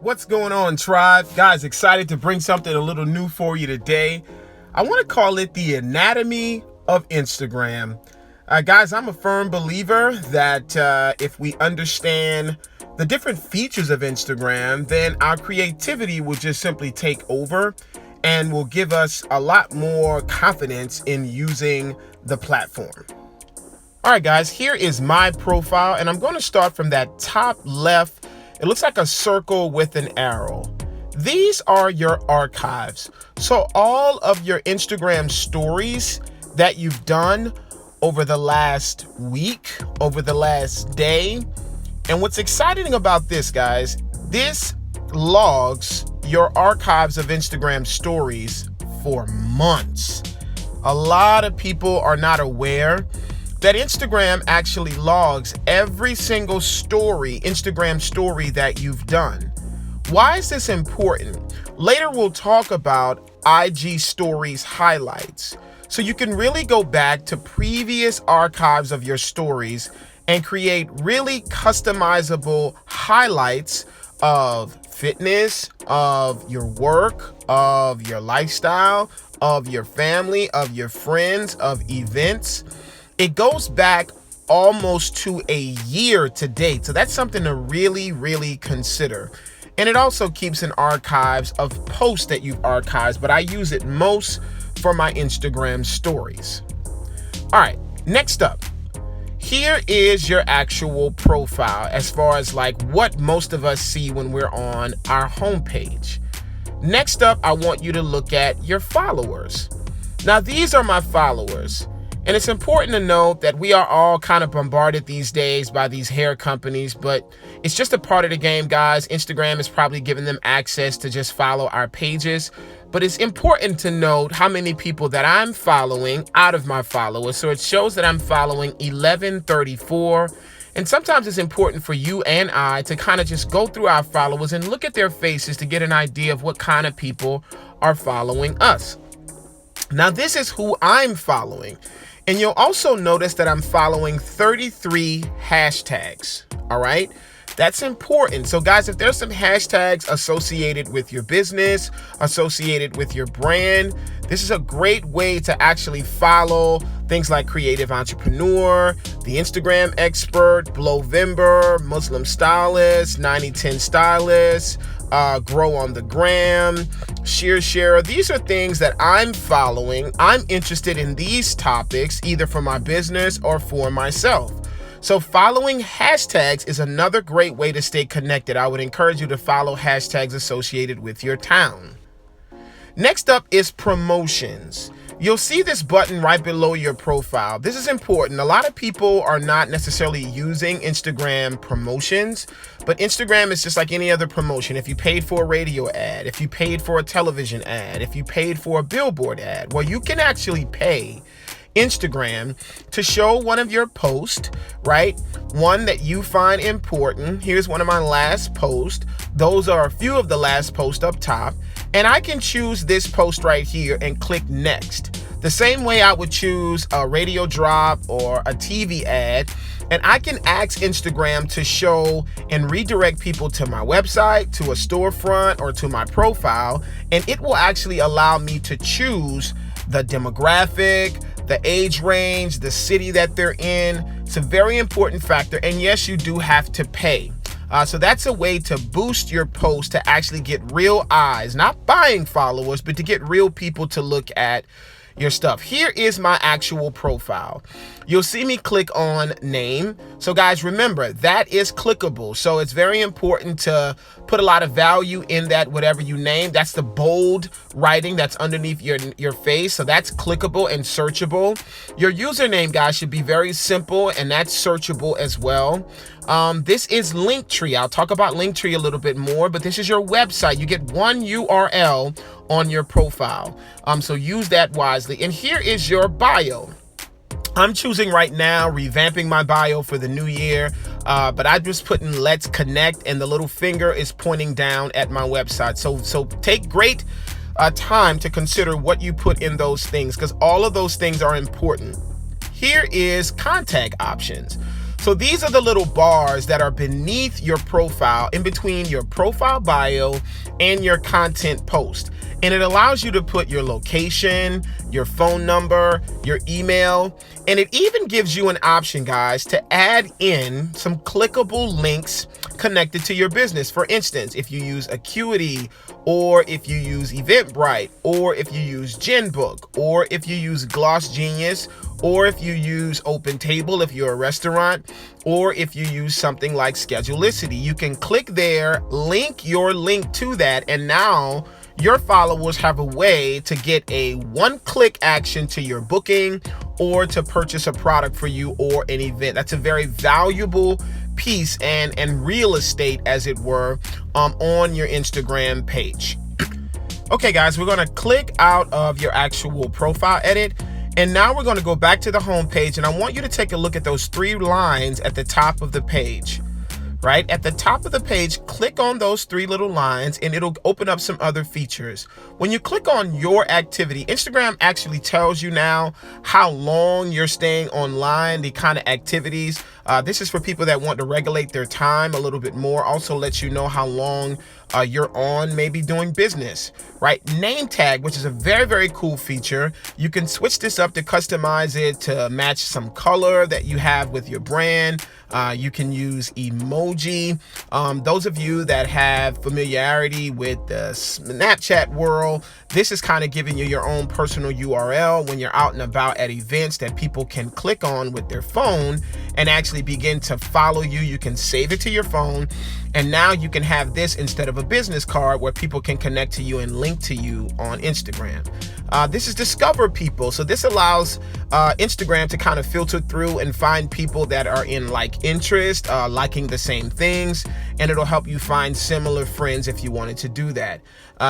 What's going on, tribe? Guys, excited to bring something a little new for you today. I want to call it the anatomy of Instagram. Guys, I'm a firm believer that if we understand the different features of Instagram, then our creativity will just simply take over and will give us a lot more confidence in using the platform. All right, guys, here is my profile, and I'm going to start from that top left. It looks like a circle with an arrow. These are your archives. So all of your Instagram stories that you've done over the last week, over the last day. And what's exciting about this, guys, this logs your archives of Instagram stories for months. A lot of people are not aware that Instagram actually logs every single Instagram story that you've done. Why is this important? Later we'll talk about IG stories highlights. So you can really go back to previous archives of your stories and create really customizable highlights of fitness, of your work, of your lifestyle, of your family, of your friends, of events. It goes back almost to a year to date. So that's something to really consider. And it also keeps an archives of posts that you've archived, but I use it most for my Instagram stories. All right, next up, here is your actual profile as far as like what most of us see when we're on our homepage. Next up, I want you to look at your followers. Now, these are my followers. And it's important to note that we are all kind of bombarded these days by these hair companies, but it's just a part of the game, guys. Instagram is probably giving them access to just follow our pages, but it's important to note how many people that I'm following out of my followers. So it shows that I'm following 1134. And sometimes it's important for you and I to kind of just go through our followers and look at their faces to get an idea of what kind of people are following us. Now, this is who I'm following. And you'll also notice that I'm following 33 hashtags, all right? That's important. So guys, if there's some hashtags associated with your business, associated with your brand, this is a great way to actually follow things like Creative Entrepreneur, The Instagram Expert, Blowvember, Muslim Stylist, 9010 Stylist, Grow on the Gram, Share. These are things that I'm following. I'm interested in these topics either for my business or for myself. So following hashtags is another great way to stay connected. I would encourage you to follow hashtags associated with your town. Next up is promotions. You'll see this button right below your profile. This is important. A lot of people are not necessarily using Instagram promotions, but Instagram is just like any other promotion. If you paid for a radio ad, if you paid for a television ad, if you paid for a billboard ad, well, you can actually pay Instagram to show one of your posts, right? One that you find important. Here's one of my last posts. Those are a few of the last posts up top. And I can choose this post right here and click next. The same way I would choose a radio drop or a TV ad. And I can ask Instagram to show and redirect people to my website, to a storefront, or to my profile. And it will actually allow me to choose the demographic, the age range, the city that they're in. It's a very important factor. And yes, you do have to pay. So that's a way to boost your post to actually get real eyes, not buying followers, but to get real people to look at your stuff. Here is my actual profile. You'll see me click on name. So guys, remember that is clickable. So it's very important to put a lot of value in that, whatever you name. That's the bold writing that's underneath your face. So that's clickable and searchable. Your username, guys, should be very simple, and that's searchable as well. This is Linktree. I'll talk about Linktree a little bit more, but this is your website. You get one URL on your profile. So use that wisely. And here is your bio. I'm choosing right now, revamping my bio for the new year, but I just put in let's connect, and the little finger is pointing down at my website. So take great time to consider what you put in those things, because all of those things are important. Here is contact options. So these are the little bars that are beneath your profile, in between your profile bio and your content post. And it allows you to put your location, your phone number, your email, and it even gives you an option, guys, to add in some clickable links connected to your business. For instance, if you use Acuity, or if you use Eventbrite, or if you use Genbook, or if you use Gloss Genius, or if you use OpenTable if you're a restaurant, or if you use something like Schedulicity, you can click there, link your link to that, and now your followers have a way to get a one-click action to your booking or to purchase a product for you or an event. That's a very valuable piece and real estate, as it were, on your Instagram page. Okay, guys, we're going to click out of your actual profile edit. And now we're going to go back to the home page, and I want you to take a look at those 3 lines at the top of the page. Right at the top of the page, click on those 3 little lines and it'll open up some other features. When you click on your activity, Instagram actually tells you now how long you're staying online, the kind of activities. This is for people that want to regulate their time a little bit more. Also lets you know how long you're on maybe doing business, right? Name tag, which is a very, very cool feature. You can switch this up to customize it to match some color that you have with your brand. You can use emoji. Those of you that have familiarity with the Snapchat world, this is kind of giving you your own personal URL when you're out and about at events that people can click on with their phone and actually begin to follow you. You can save it to your phone, and now you can have this instead of a business card where people can connect to you and link to you on Instagram. This is discover people. So this allows Instagram to kind of filter through and find people that are in like interest, liking the same things, and it'll help you find similar friends if you wanted to do that.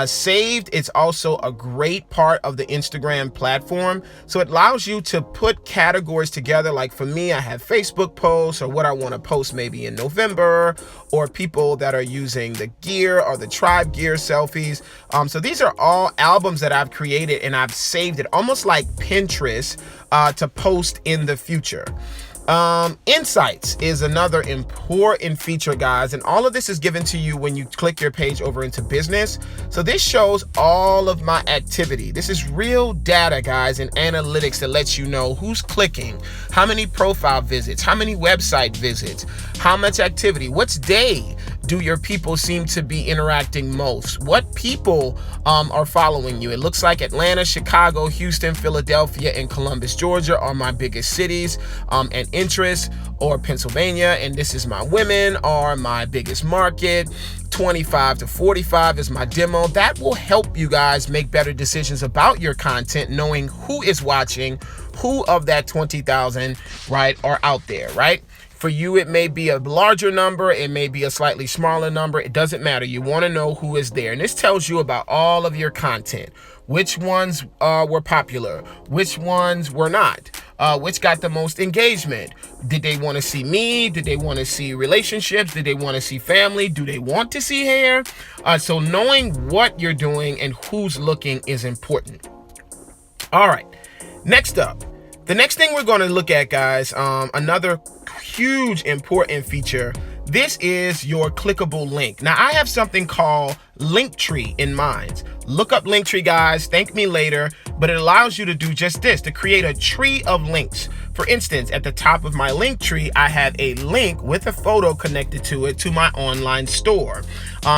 Saved, it's also a great part of the Instagram platform. So it allows you to put categories together. Like for me, I have Facebook posts or what I want to post maybe in November, or people that are using the gear or the tribe gear selfies. So these are all albums that I've created and I've saved it almost like Pinterest to post in the future. Insights is another important feature, guys, and all of this is given to you when you click your page over into business. So this shows all of my activity. This is real data, guys, and analytics that lets you know who's clicking, how many profile visits, how many website visits, how much activity, what's day do your people seem to be interacting most, what people are following you. It looks like Atlanta, Chicago, Houston, Philadelphia, and Columbus, Georgia are my biggest cities and interests, or Pennsylvania, and this is my women, are my biggest market. 25 to 45 is my demo. That will help you guys make better decisions about your content, knowing who is watching, who of that 20,000, right, are out there, right? For you, it may be a larger number, it may be a slightly smaller number. It doesn't matter. You want to know who is there. And this tells you about all of your content. Which ones were popular, which ones were not, which got the most engagement. Did they want to see me? Did they want to see relationships? Did they want to see family? Do they want to see hair? So knowing what you're doing and who's looking is important. All right, next up. The next thing we're going to look at, guys, another huge important feature. This is your clickable link. Now, I have something called Linktree in mind. Look up Linktree, guys. Thank me later. But it allows you to do just this, to create a tree of links. For instance, at the top of my Linktree, I have a link with a photo connected to it to my online store.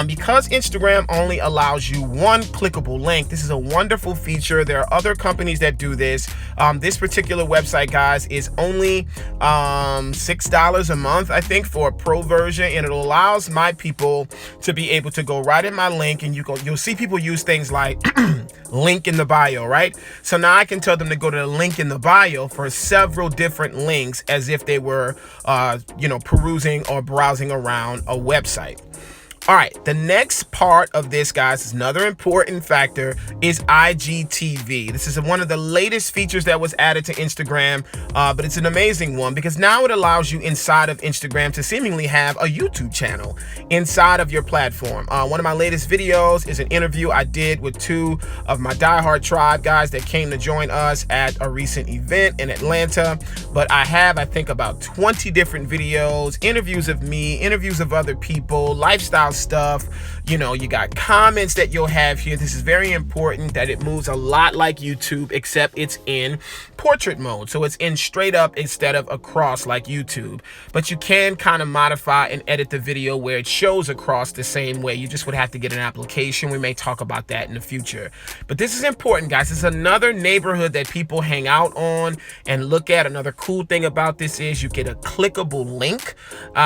Because Instagram only allows you one clickable link, this is a wonderful feature. There are other companies that do this. This particular website, guys, is only $6 a month, I think, for a pro version, and it allows my people to be able to go right in my link, and you'll see people use things like link in the bio, right? So now I can tell them to go to the link in the bio for several different links as if they were, perusing or browsing around a website. All right, the next part of this, guys, is another important factor is IGTV. This is one of the latest features that was added to Instagram, but it's an amazing one because now it allows you inside of Instagram to seemingly have a YouTube channel inside of your platform. One of my latest videos is an interview I did with two of my diehard tribe guys that came to join us at a recent event in Atlanta. But I have, I think, about 20 different videos, interviews of me, interviews of other people, lifestyle stuff. You know, you got comments that you'll have here. This is very important that it moves a lot like YouTube, except it's in portrait mode. So it's in straight up instead of across like YouTube. But you can kind of modify and edit the video where it shows across the same way. You just would have to get an application. We may talk about that in the future. But this is important, guys. It's another neighborhood that people hang out on and look at. Another cool thing about this is you get a clickable link.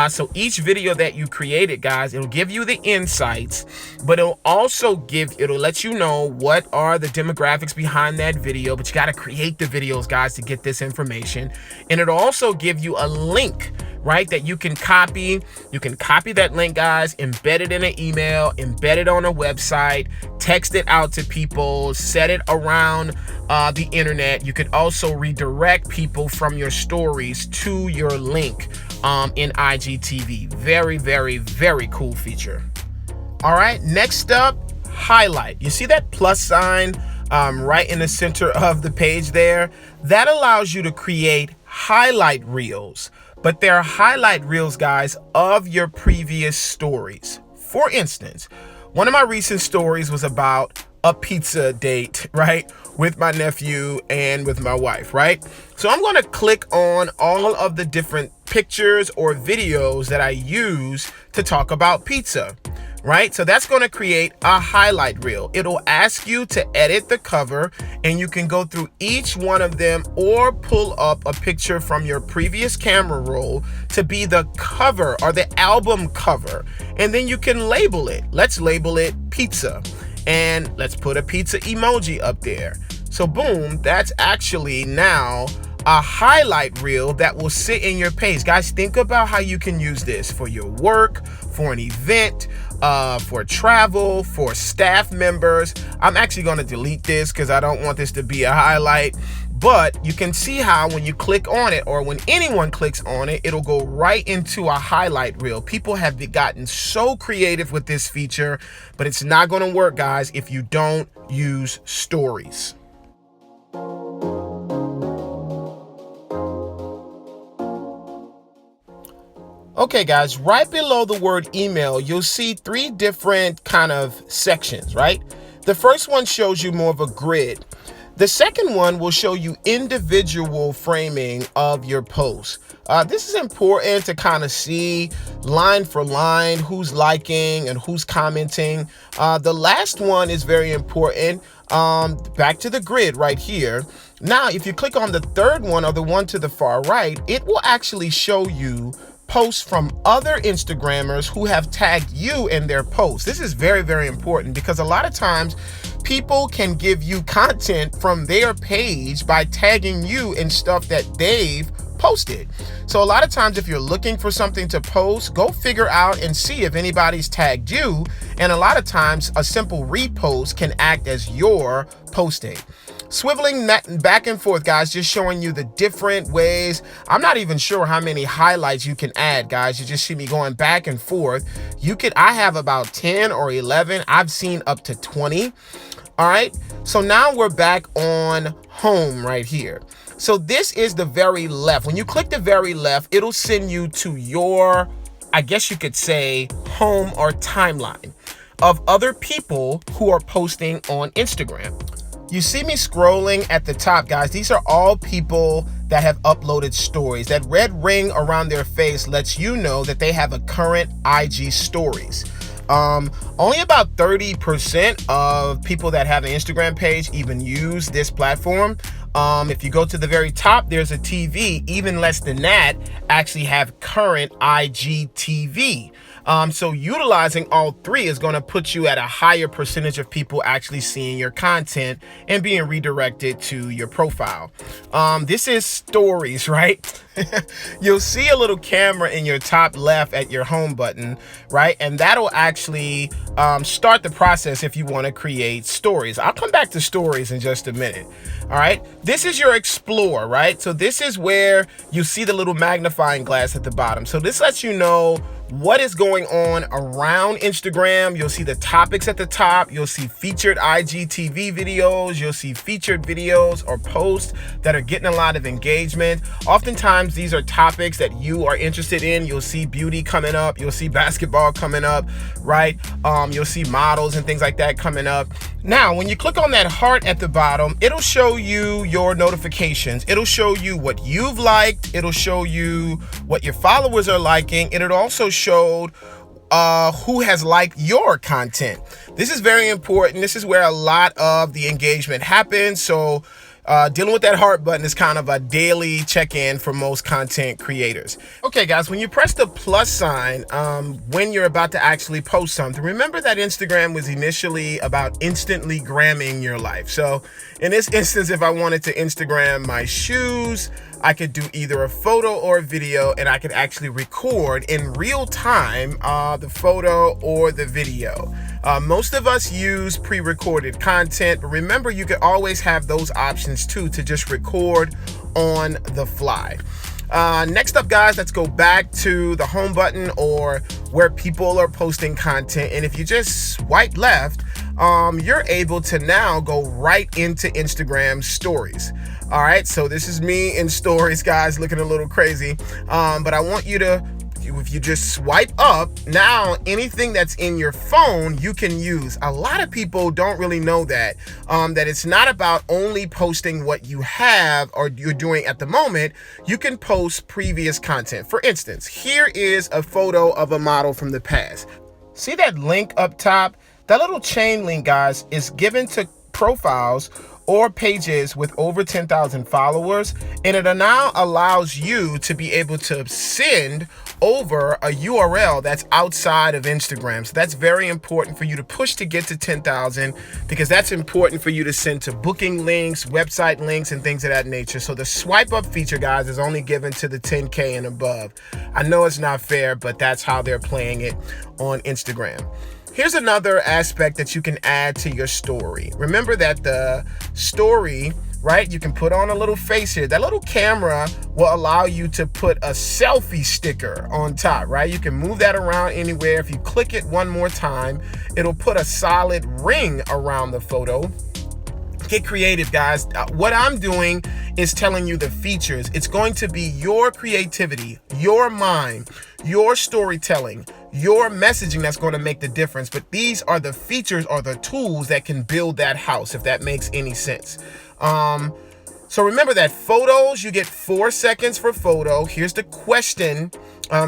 So each video that you created, guys, it'll give you the insights, but it'll let you know what are the demographics behind that video, but you got to create the videos, guys, to get this information. And it'll also give you a link, right, that you can copy. You can copy that link, guys, embed it in an email, embed it on a website, text it out to people, set it around the internet. You could also redirect people from your stories to your link in IGTV. Very, very, very cool feature. All right, next up, highlight. You see that plus sign right in the center of the page there? That allows you to create highlight reels, but they're highlight reels, guys, of your previous stories. For instance, one of my recent stories was about a pizza date, right, with my nephew and with my wife, right? So I'm going to click on all of the different pictures or videos that I use to talk about pizza, right? So that's going to create a highlight reel. It'll ask you to edit the cover, and you can go through each one of them or pull up a picture from your previous camera roll to be the cover or the album cover. And then you can label it. Let's label it pizza. And let's put a pizza emoji up there. So boom, that's actually now a highlight reel that will sit in your page. Guys, think about how you can use this for your work, for an event, for travel, for staff members. I'm actually going to delete this because I don't want this to be a highlight. But you can see how when you click on it, or when anyone clicks on it, it'll go right into a highlight reel. People have gotten so creative with this feature, but it's not going to work, guys, if you don't use stories. Okay, guys, right below the word email, you'll see three different kind of sections, right? The first one shows you more of a grid. The second one will show you individual framing of your post. This is important to kind of see line for line who's liking and who's commenting. The last one is very important. Back to the grid right here. Now, if you click on the third one or the one to the far right, it will actually show you posts from other Instagrammers who have tagged you in their posts. This is very, very important because a lot of times people can give you content from their page by tagging you in stuff that they've posted. So a lot of times if you're looking for something to post, go figure out and see if anybody's tagged you. And a lot of times a simple repost can act as your posting. Swiveling that back and forth, guys, just showing you the different ways. I'm not even sure how many highlights you can add, guys. You just see me going back and forth. I have about 10 or 11. I've seen up to 20. All right. So now we're back on home right here. So this is the very left. When you click the very left, it'll send you to your, I guess you could say, home or timeline of other people who are posting on Instagram. You see me scrolling at the top, guys. These are all people that have uploaded stories. That red ring around their face lets you know that they have a current IG stories. Only about 30% of people that have an Instagram page even use this platform. If you go to the very top, there's a TV. Even less than that actually have current IGTV. So utilizing all three is going to put you at a higher percentage of people actually seeing your content and being redirected to your profile. This is stories, right? You'll see a little camera in your top left at your home button, right? And that'll actually start the process if you want to create stories. I'll come back to stories in just a minute. All right. This is your explore, right? So this is where you see the little magnifying glass at the bottom. So this lets you know what is going on around Instagram. You'll see the topics at the top. You'll see featured IGTV videos. You'll see featured videos or posts that are getting a lot of engagement. Oftentimes, these are topics that you are interested in. You'll see beauty coming up. You'll see basketball coming up, right? You'll see models and things like that coming up. Now, when you click on that heart at the bottom, it'll show you your notifications. It'll show you what you've liked. It'll show you what your followers are liking. And it'll also show who has liked your content. This is very important. This is where a lot of the engagement happens. So dealing with that heart button is kind of a daily check-in for most content creators. Okay, guys, when you press the plus sign, when you're about to actually post something, remember that Instagram was initially about instantly gramming your life. So in this instance, if I wanted to Instagram my shoes, I could do either a photo or a video, and I could actually record in real time the photo or the video. Most of us use pre-recorded content, but remember, you can always have those options too to just record on the fly. Next up, guys, let's go back to the home button or where people are posting content. And if you just swipe left, you're able to now go right into Instagram stories. All right, so this is me in stories, guys, looking a little crazy. But I want you to, if you just swipe up, now anything that's in your phone, you can use. A lot of people don't really know that it's not about only posting what you have or you're doing at the moment. You can post previous content. For instance, here is a photo of a model from the past. See that link up top? That little chain link, guys, is given to profiles or pages with over 10,000 followers, and it now allows you to be able to send over a URL that's outside of Instagram. So that's very important for you to push to get to 10,000, because that's important for you to send to booking links, website links, and things of that nature. So the swipe up feature, guys, is only given to the 10K and above. I know it's not fair, but that's how they're playing it on Instagram. Here's another aspect that you can add to your story. Remember that the story, right, you can put on a little face here. That little camera will allow you to put a selfie sticker on top, right? You can move that around anywhere. If you click it one more time, it'll put a solid ring around the photo. Get creative, guys. What I'm doing is telling you the features. It's going to be your creativity, your mind, your storytelling, your messaging that's going to make the difference. But these are the features or the tools that can build that house, if that makes any sense. So remember that photos, you get 4 seconds for photo. Here's the question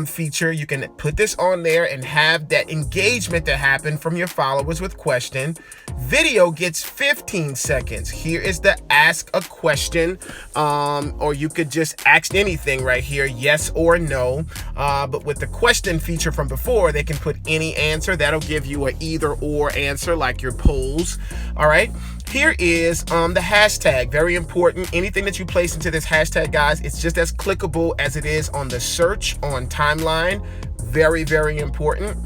feature. You can put this on there and have that engagement to happen from your followers with question. Video gets 15 seconds. Here is the ask a question, or you could just ask anything right here, yes or no. But with the question feature from before, they can put any answer. That'll give you an either or answer like your polls. All right. Here is the hashtag, very important. Anything that you place into this hashtag, guys, it's just as clickable as it is on the search on timeline. Very, very important.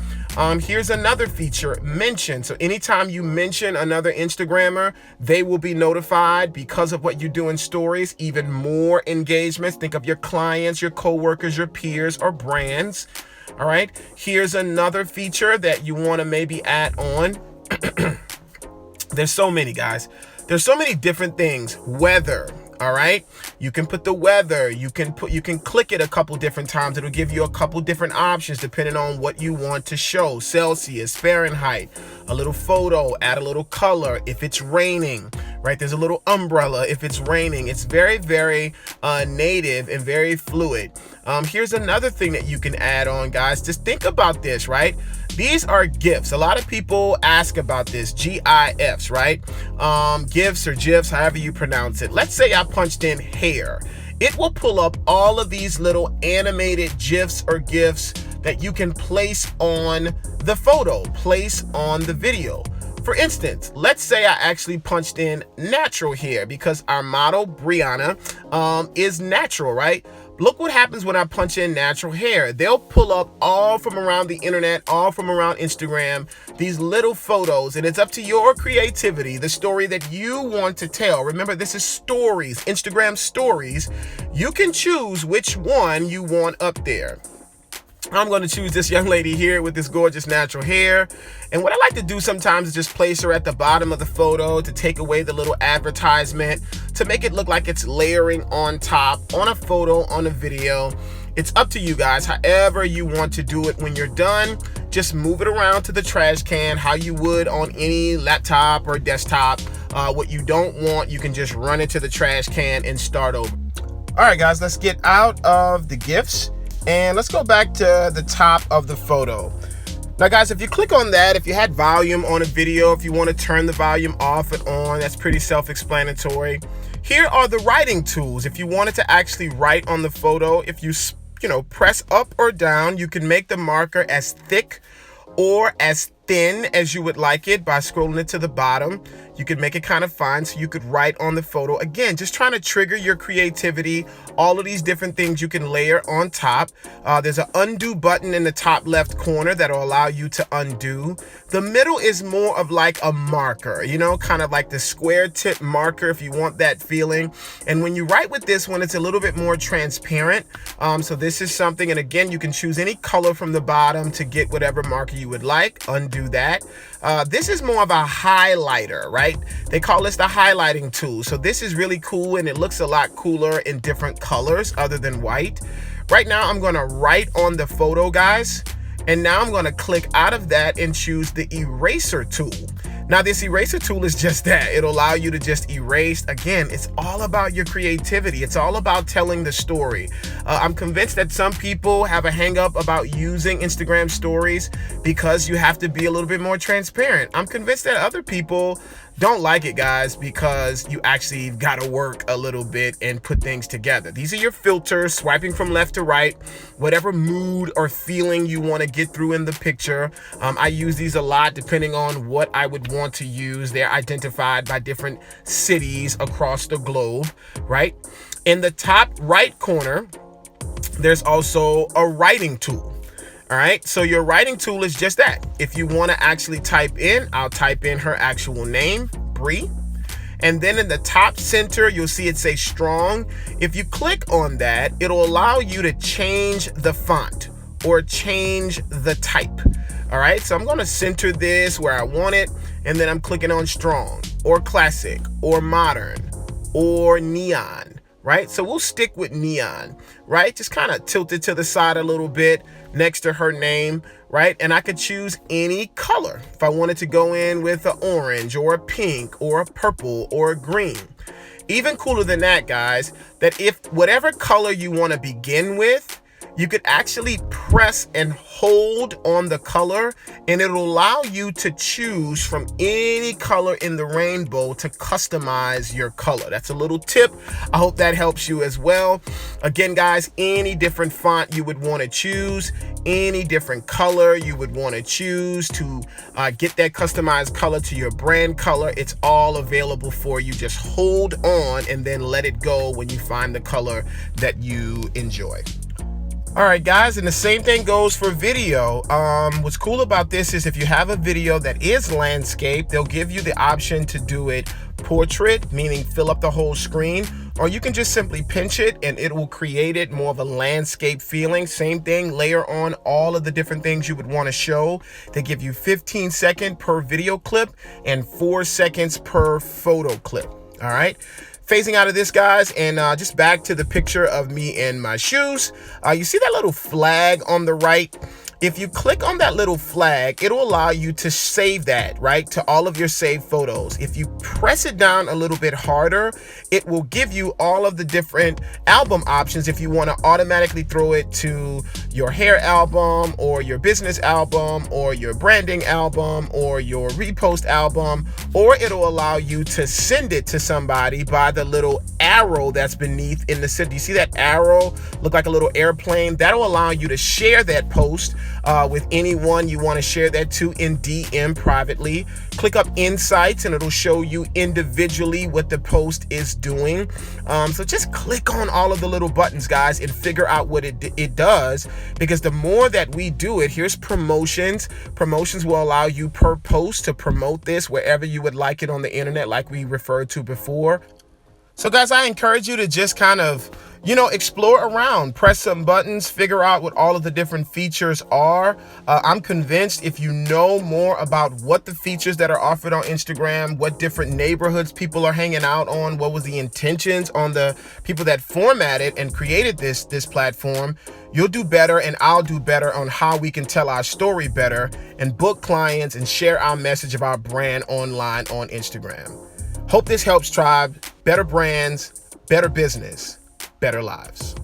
Here's another feature, mention. So anytime you mention another Instagrammer, they will be notified because of what you do in stories. Even more engagements. Think of your clients, your coworkers, your peers, or brands. All right. Here's another feature that you want to maybe add on. There's so many, guys. There's so many different things. Weather. All right. You can put the weather. You can click it a couple different times. It'll give you a couple different options depending on what you want to show. Celsius, Fahrenheit, a little photo, add a little color. If it's raining, right? There's a little umbrella if it's raining. It's very, very native and very fluid. Here's another thing that you can add on, guys. Just think about this, right? These are GIFs. A lot of people ask about this, GIFs, right? GIFs or GIFs, however you pronounce it. Let's say I punched in hair. It will pull up all of these little animated GIFs or GIFs that you can place on the photo, place on the video. For instance, let's say I actually punched in natural hair because our model, Brianna, is natural, right? Look what happens when I punch in natural hair. They'll pull up all from around the internet, all from around Instagram, these little photos, and it's up to your creativity, the story that you want to tell. Remember, this is stories, Instagram stories. You can choose which one you want up there. I'm going to choose this young lady here with this gorgeous natural hair. And what I like to do sometimes is just place her at the bottom of the photo to take away the little advertisement, to make it look like it's layering on top, on a photo, on a video. It's up to you guys, however you want to do it. When you're done, just move it around to the trash can how you would on any laptop or desktop. What you don't want, you can just run it to the trash can and start over. All right, guys, let's get out of the GIFs. And let's go back to the top of the photo. Now, guys, if you click on that, if you had volume on a video, if you want to turn the volume off and on, that's pretty self-explanatory. Here are the writing tools. If you wanted to actually write on the photo, if you press up or down, you can make the marker as thick or as thin as you would like it by scrolling it to the bottom. You could make it kind of fine so you could write on the photo. Again, just trying to trigger your creativity. All of these different things you can layer on top. There's an undo button in the top left corner that'll allow you to undo. The middle is more of like a marker, kind of like the square tip marker if you want that feeling. And when you write with this one, it's a little bit more transparent. So this is something, and again, you can choose any color from the bottom to get whatever marker you would like. Undo that. This is more of a highlighter, right? They call this the highlighting tool. So this is really cool, and it looks a lot cooler in different colors other than white. Right now, I'm going to write on the photo, guys. And now I'm going to click out of that and choose the eraser tool. Now, this eraser tool is just that. It'll allow you to just erase. Again, it's all about your creativity. It's all about telling the story. I'm convinced that some people have a hang up about using Instagram stories because you have to be a little bit more transparent. I'm convinced that other people don't like it, guys, because you actually got to work a little bit and put things together. These are your filters, swiping from left to right, whatever mood or feeling you want to get through in the picture. I use these a lot depending on what I would want to use. They're identified by different cities across the globe, right? In the top right corner, there's also a writing tool. All right, so your writing tool is just that. If you want to actually type in, I'll type in her actual name, Bree. And then in the top center, you'll see it say strong. If you click on that, it'll allow you to change the font or change the type. All right, so I'm going to center this where I want it. And then I'm clicking on strong or classic or modern or neon. Right? So we'll stick with neon, right? Just kind of tilt it to the side a little bit next to her name, right? And I could choose any color. If I wanted to go in with an orange or a pink or a purple or a green. Even cooler than that, guys, that if whatever color you want to begin with, you could actually press and hold on the color, and it'll allow you to choose from any color in the rainbow to customize your color. That's a little tip. I hope that helps you as well. Again, guys, any different font you would want to choose, any different color you would want to choose to get that customized color to your brand color, it's all available for you. Just hold on and then let it go when you find the color that you enjoy. All right, guys, and the same thing goes for video. What's cool about this is if you have a video that is landscape, they'll give you the option to do it portrait, meaning fill up the whole screen, or you can just simply pinch it and it will create it more of a landscape feeling. Same thing, layer on all of the different things you would want to show. They give you 15 seconds per video clip and 4 seconds per photo clip. All right. Phasing out of this, guys, and just back to the picture of me in my shoes. You see that little flag on the right? If you click on that little flag, it'll allow you to save that, right, to all of your saved photos. If you press it down a little bit harder, it will give you all of the different album options if you want to automatically throw it to your hair album or your business album or your branding album or your repost album, or it'll allow you to send it to somebody by the little arrow that's beneath in the center. You see that arrow look like a little airplane? That'll allow you to share that post with anyone you want to share that to in DM privately. Click up Insights and it'll show you individually what the post is doing. So just click on all of the little buttons, guys, and figure out what it does, because the more that we do it, here's promotions. Promotions will allow you per post to promote this wherever you would like it on the internet, like we referred to before. So guys, I encourage you to just kind of, explore around, press some buttons, figure out what all of the different features are. I'm convinced if you know more about what the features that are offered on Instagram, what different neighborhoods people are hanging out on, what was the intentions on the people that formatted and created this platform, you'll do better and I'll do better on how we can tell our story better and book clients and share our message of our brand online on Instagram. Hope this helps, tribe. Better brands, better business, better lives.